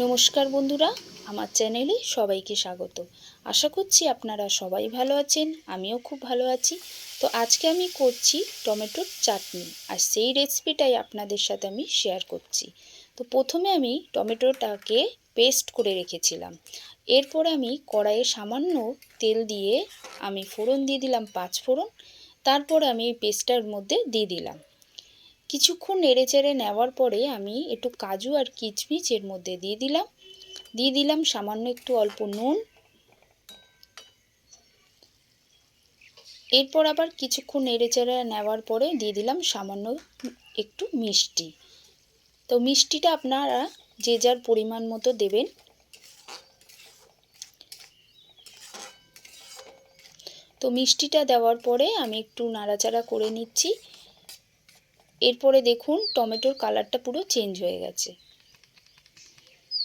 নমস্কার বন্ধুরা, আমার চ্যানেলে সবাইকে স্বাগত। আশা করছি আপনারা সবাই ভালো আছেন, আমিও খুব ভালো আছি। তো আজকে আমি করছি টমেটোর চাটনি, আর সেই রেসিপিটাই আপনাদের সাথে আমি শেয়ার করছি। তো প্রথমে আমি টমেটোটাকে পেস্ট করে রেখেছিলাম। এরপর আমি কড়াইয়ে সামান্য তেল দিয়ে আমি ফোড়ন দিয়ে দিলাম 5 ফোড়ন। তারপর আমি এই পেস্টটার মধ্যে দিয়ে দিলাম। কিছুক্ষণ নেড়েচেড়ে নেওয়ার পরে আমি একটু কাজু আর কিশমিশ এর মধ্যে দিয়ে দিলাম সামান্য একটু অল্প নুন। এরপর আবার কিছুক্ষণ নেড়েচেড়ে নেওয়ার পরে দিয়ে দিলাম সামান্য একটু মিষ্টি। তো মিষ্টিটা আপনারা যে যার পরিমাণ মতো দেবেন। তো মিষ্টিটা দেওয়ার পরে আমি একটু নাড়াচাড়া করে নিচ্ছি। এরপরে দেখুন টমেটোর কালারটা পুরো চেঞ্জ হয়ে গেছে।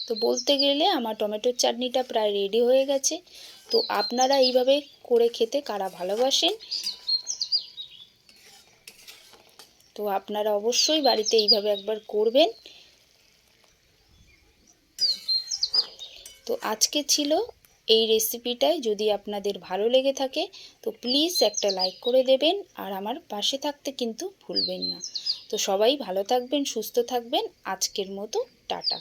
তো বলতে গেলে আমার টমেটোর চাটনিটা প্রায় রেডি হয়ে গেছে। তো আপনারা এইভাবে করে খেতে কারা ভালোবাসেন, তো আপনারা অবশ্যই বাড়িতে এইভাবে একবার করবেন। তো আজকে ছিল এই রেসিপিটাই। যদি আপনাদের ভালো লেগে থাকে তো প্লিজ একটা লাইক করে দেবেন, আর আমার পাশে থাকতে কিন্তু ভুলবেন না। তো সবাই ভালো থাকবেন, সুস্থ থাকবেন। আজকের মতো টাটা।